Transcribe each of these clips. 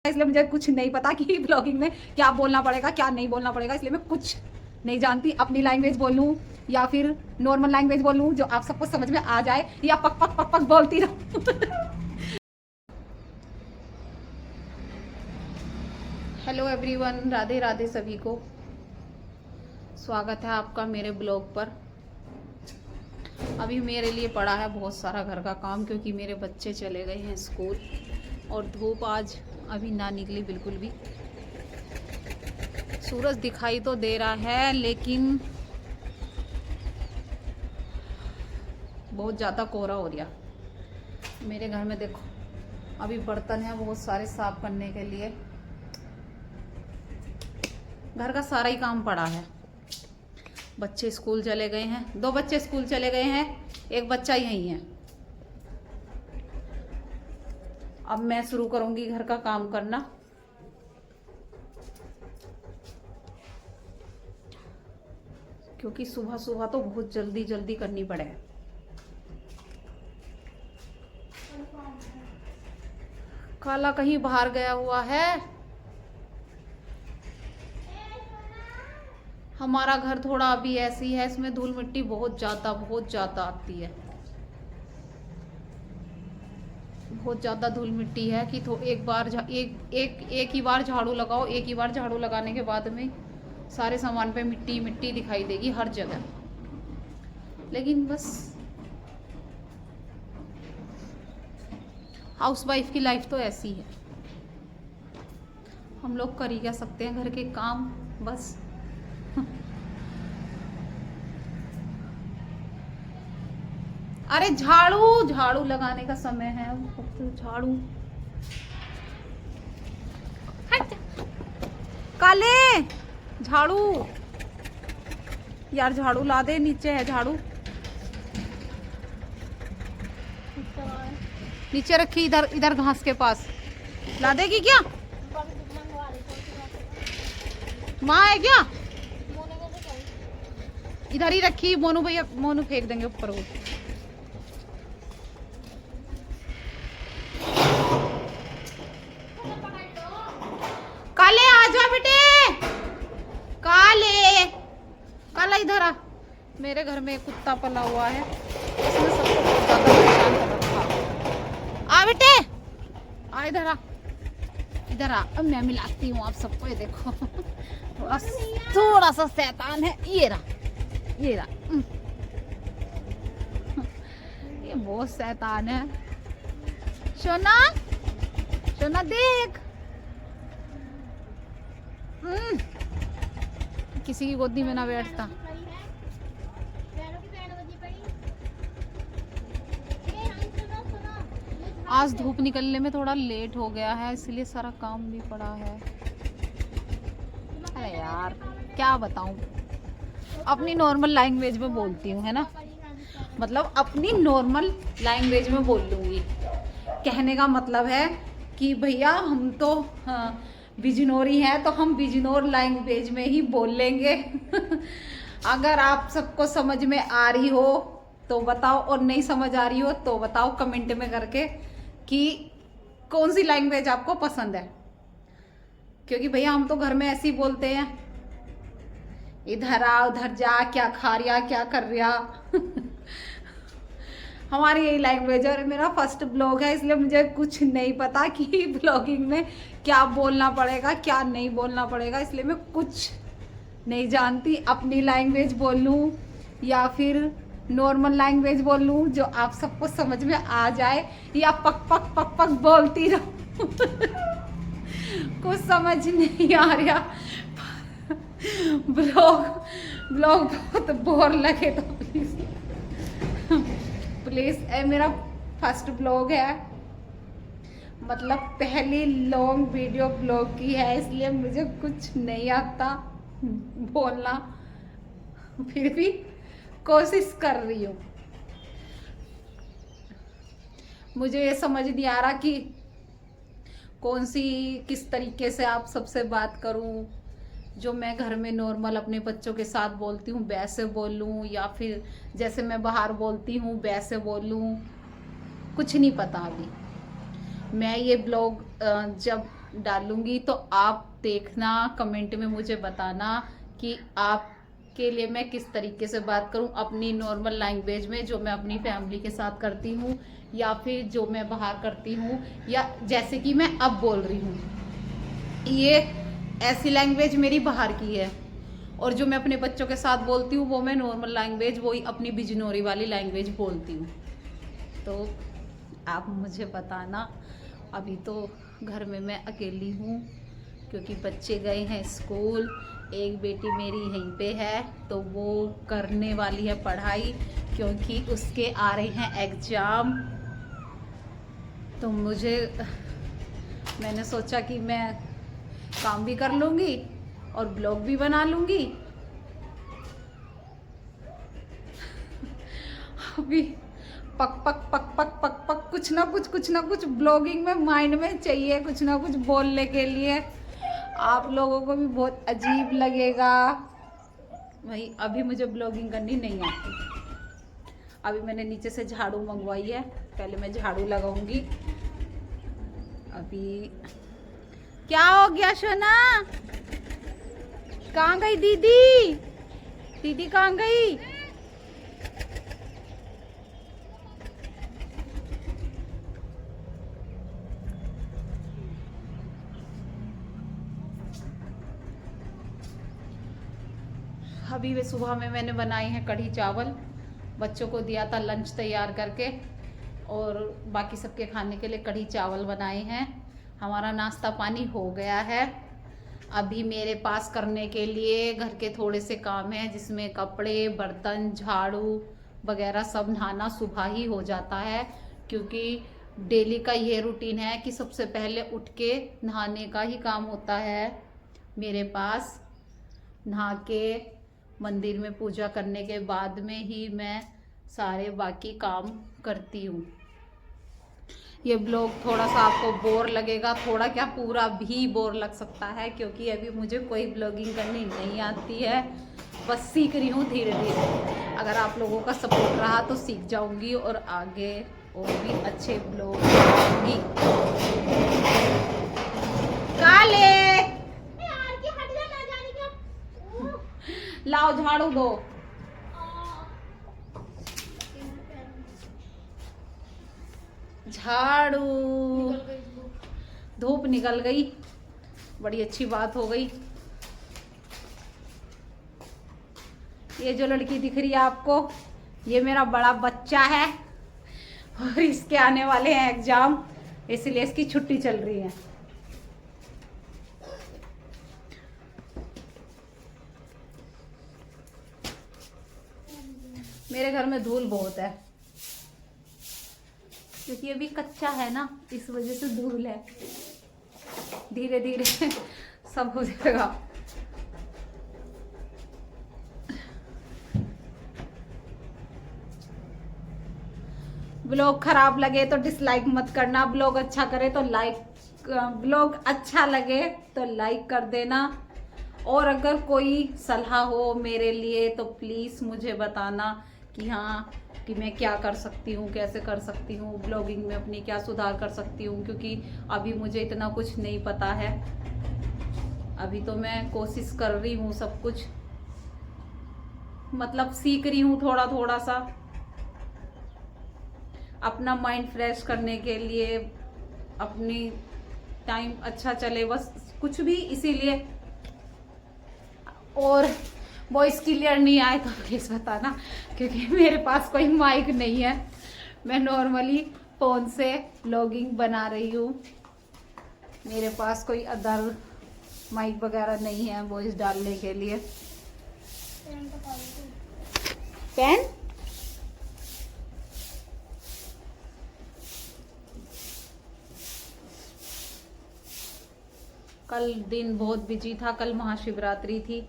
इसलिए मुझे कुछ नहीं पता कि ब्लॉगिंग में क्या बोलना पड़ेगा क्या नहीं बोलना पड़ेगा, इसलिए मैं कुछ नहीं जानती। अपनी लैंग्वेज बोल लूँ या फिर नॉर्मल लैंग्वेज बोल लूँ जो आप सबको समझ में आ जाए, या पक पक पक पक बोलती रहूँ। हेलो एवरीवन, राधे राधे सभी को। स्वागत है आपका मेरे ब्लॉग पर। अभी मेरे लिए पड़ा है बहुत सारा घर का काम, क्योंकि मेरे बच्चे चले गए हैं स्कूल और धूप आज अभी ना निकली बिल्कुल भी। सूरज दिखाई तो दे रहा है लेकिन बहुत ज़्यादा कोहरा हो गया। मेरे घर में देखो अभी बर्तन है बहुत सारे साफ करने के लिए। घर का सारा ही काम पड़ा है। बच्चे स्कूल चले गए हैं, 2 बच्चे स्कूल चले गए हैं, 1 बच्चा यहीं है। अब मैं शुरू करूंगी घर का काम करना। क्योंकि सुबह सुबह तो बहुत जल्दी जल्दी करनी पड़े। काला कहीं बाहर गया हुआ है। हमारा घर थोड़ा अभी ऐसी है, इसमें धूल मिट्टी बहुत ज़्यादा आती है। बहुत ज़्यादा धूल मिट्टी है कि तो एक ही बार झाड़ू लगाओ। एक ही बार झाड़ू लगाने के बाद में सारे सामान पे मिट्टी मिट्टी दिखाई देगी हर जगह। लेकिन बस हाउसवाइफ की लाइफ तो ऐसी है। हम लोग कर ही क्या सकते हैं घर के काम बस। अरे झाड़ू लगाने का समय है। झाड़ू काले झाड़ू यार, झाड़ू ला दे। नीचे है झाड़ू, नीचे रखी इधर घास के पास। ला देगी क्या? माँ है क्या? इधर ही रखी। मोनू भैया मोनू फेंक देंगे ऊपर वो। काले आ जा बेटे। काला इधर आ। मेरे घर में कुत्ता पला हुआ है, इसने सबको बहुत ज्यादा परेशान कर रखा। आ बेटे आ, इधर आ। अब मैं मिलाती हूँ आप सबको। ये देखो थोड़ा सा शैतान है। ये रहा ये बहुत शैतान है। सोना देख। किसी की गोदी में ना बैठता। आज धूप निकलने में थोड़ा लेट हो गया है, इसलिए सारा काम भी पड़ा है। अरे यार क्या बताऊं, अपनी नॉर्मल लैंग्वेज में बोलती हूँ है ना। मतलब अपनी नॉर्मल लैंग्वेज में बोल लूँगी। कहने का मतलब है कि भैया हम तो बिजनौरी हैं, तो हम बिजनौर लैंग्वेज में ही बोल लेंगे। अगर आप सबको समझ में आ रही हो तो बताओ, और नहीं समझ आ रही हो तो बताओ कमेंट में करके कि कौन सी लैंग्वेज आपको पसंद है। क्योंकि भैया हम तो घर में ऐसे ही बोलते हैं, इधर आ उधर जा, क्या खा रिया क्या कर रिया। हमारी यही लैंग्वेज है। और मेरा फर्स्ट ब्लॉग है, इसलिए मुझे कुछ नहीं पता कि ब्लॉगिंग में क्या बोलना पड़ेगा क्या नहीं बोलना पड़ेगा, इसलिए मैं कुछ नहीं जानती। अपनी लैंग्वेज बोल लूँ या फिर नॉर्मल लैंग्वेज बोल लूँ जो आप सबको समझ में आ जाए, या पक पक पक पक बोलती रहूँ। कुछ समझ नहीं आ रहा। ब्लॉग बहुत बोर लगे तो प्लीज मेरा फर्स्ट ब्लॉग है, मतलब पहली लॉन्ग वीडियो ब्लॉग की है, इसलिए मुझे कुछ नहीं आता बोलना। फिर भी कोशिश कर रही हूँ। मुझे ये समझ नहीं आ रहा कि किस तरीके से आप सबसे बात करूं। जो मैं घर में नॉर्मल अपने बच्चों के साथ बोलती हूँ वैसे बोल लूँ, या फिर जैसे मैं बाहर बोलती हूँ वैसे बोल लूँ, कुछ नहीं पता अभी। मैं ये ब्लॉग जब डालूंगी तो आप देखना, कमेंट में मुझे बताना कि आपके लिए मैं किस तरीके से बात करूं, अपनी नॉर्मल लैंग्वेज में जो मैं अपनी फैमिली के साथ करती हूं, या फिर जो मैं बाहर करती हूं, या जैसे कि मैं अब बोल रही हूं, ये ऐसी लैंग्वेज मेरी बाहर की है। और जो मैं अपने बच्चों के साथ बोलती हूँ वो मैं नॉर्मल लैंग्वेज, वही अपनी बिजनौरी वाली लैंग्वेज बोलती हूँ। तो आप मुझे बताना। अभी तो घर में मैं अकेली हूँ क्योंकि बच्चे गए हैं स्कूल, एक बेटी मेरी यहीं पे है तो वो करने वाली है पढ़ाई क्योंकि उसके आ रहे हैं एग्ज़ाम। तो मैंने सोचा कि मैं काम भी कर लूँगी और ब्लॉग भी बना लूँगी। अभी पक पक पक पक पक पक कुछ ना कुछ ब्लॉगिंग में माइंड में चाहिए, कुछ ना कुछ बोलने के लिए। आप लोगों को भी बहुत अजीब लगेगा भाई। अभी मुझे ब्लॉगिंग करनी नहीं आती। अभी मैंने नीचे से झाड़ू मंगवाई है, पहले मैं झाड़ू लगाऊंगी। अभी क्या हो गया सोना? कहाँ गई दीदी? दीदी कहाँ गई? अभी वे सुबह में मैंने बनाई है कढ़ी चावल, बच्चों को दिया था लंच तैयार करके, और बाकी सबके खाने के लिए कढ़ी चावल बनाए हैं। हमारा नाश्ता पानी हो गया है। अभी मेरे पास करने के लिए घर के थोड़े से काम हैं जिसमें कपड़े, बर्तन, झाड़ू वगैरह सब नहाना सुबह ही हो जाता है क्योंकि डेली का ये रूटीन है कि सबसे पहले उठ के नहाने का ही काम होता है मेरे पास। नहा के मंदिर में पूजा करने के बाद में ही मैं सारे बाकी काम करती हूँ। ये ब्लॉग थोड़ा सा आपको बोर लगेगा, थोड़ा क्या पूरा भी बोर लग सकता है क्योंकि अभी मुझे कोई ब्लॉगिंग करनी नहीं आती है, बस सीख रही हूँ धीरे धीरे। अगर आप लोगों का सपोर्ट रहा तो सीख जाऊंगी और आगे और भी अच्छे ब्लॉग बनाऊंगी। काले लाओ झाड़ू दो। झाड़ू, धूप निकल गई, बड़ी अच्छी बात हो गई। ये जो लड़की दिख रही है आपको, ये मेरा बड़ा बच्चा है और इसके आने वाले हैं एग्जाम, इसलिए इसकी छुट्टी चल रही है। मेरे घर में धूल बहुत है क्योंकि अभी कच्चा है ना, इस वजह से धूल है। धीरे धीरे सब हो जाएगा। ब्लॉग खराब लगे तो डिसलाइक मत करना, ब्लॉग अच्छा करे तो लाइक, ब्लॉग अच्छा लगे तो लाइक कर देना। और अगर कोई सलाह हो मेरे लिए तो प्लीज़ मुझे बताना कि हाँ, कि मैं क्या कर सकती हूँ, कैसे कर सकती हूँ, ब्लॉगिंग में अपनी क्या सुधार कर सकती हूँ, क्योंकि अभी मुझे इतना कुछ नहीं पता है। अभी तो मैं कोशिश कर रही हूँ, सब कुछ मतलब सीख रही हूँ थोड़ा थोड़ा सा, अपना माइंड फ्रेश करने के लिए, अपनी टाइम अच्छा चले, बस कुछ भी इसीलिए। और वॉइस क्लियर नहीं आए तो प्लीज़ बताना क्योंकि मेरे पास कोई माइक नहीं है, मैं नॉर्मली फ़ोन से व्लॉगिंग बना रही हूँ। मेरे पास कोई अदर माइक वगैरह नहीं है वॉइस डालने के लिए। पेन कल दिन बहुत बिजी था, कल महाशिवरात्रि थी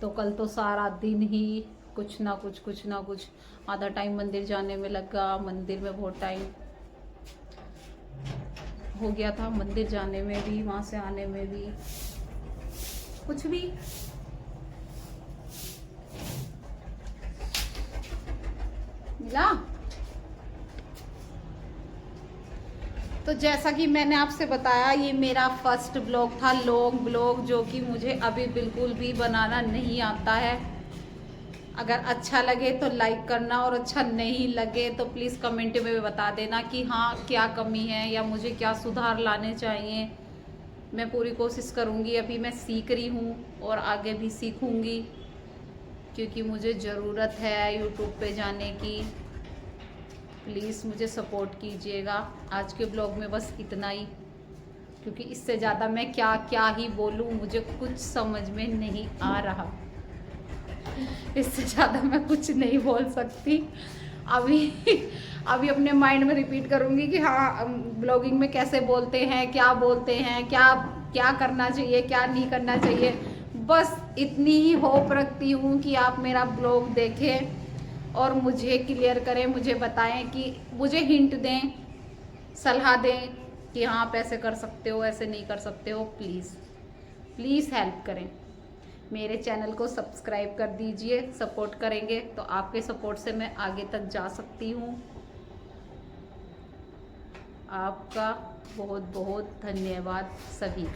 तो कल तो सारा दिन ही कुछ ना कुछ आधा टाइम मंदिर जाने में लगा, मंदिर में बहुत टाइम हो गया था, मंदिर जाने में भी, वहां से आने में भी, कुछ भी। मिला तो जैसा कि मैंने आपसे बताया, ये मेरा फर्स्ट ब्लॉग था, लॉन्ग ब्लॉग, जो कि मुझे अभी बिल्कुल भी बनाना नहीं आता है। अगर अच्छा लगे तो लाइक करना, और अच्छा नहीं लगे तो प्लीज़ कमेंट में बता देना कि हाँ क्या कमी है या मुझे क्या सुधार लाने चाहिए। मैं पूरी कोशिश करूँगी। अभी मैं सीख रही हूँ और आगे भी सीखूँगी, क्योंकि मुझे ज़रूरत है यूट्यूब पे जाने की। प्लीज़ मुझे सपोर्ट कीजिएगा। आज के ब्लॉग में बस इतना ही, क्योंकि इससे ज़्यादा मैं क्या क्या ही बोलूँ, मुझे कुछ समझ में नहीं आ रहा। इससे ज़्यादा मैं कुछ नहीं बोल सकती। अभी अभी अपने माइंड में रिपीट करूँगी कि हाँ ब्लॉगिंग में कैसे बोलते हैं, क्या बोलते हैं, क्या क्या करना चाहिए, क्या नहीं करना चाहिए। बस इतनी ही होप रखती हूँ कि आप मेरा ब्लॉग देखें और मुझे क्लियर करें, मुझे बताएं, कि मुझे हिंट दें, सलाह दें कि हाँ आप ऐसे कर सकते हो, ऐसे नहीं कर सकते हो। प्लीज़ प्लीज़ हेल्प करें। मेरे चैनल को सब्सक्राइब कर दीजिए। सपोर्ट करेंगे तो आपके सपोर्ट से मैं आगे तक जा सकती हूँ। आपका बहुत बहुत धन्यवाद सभी।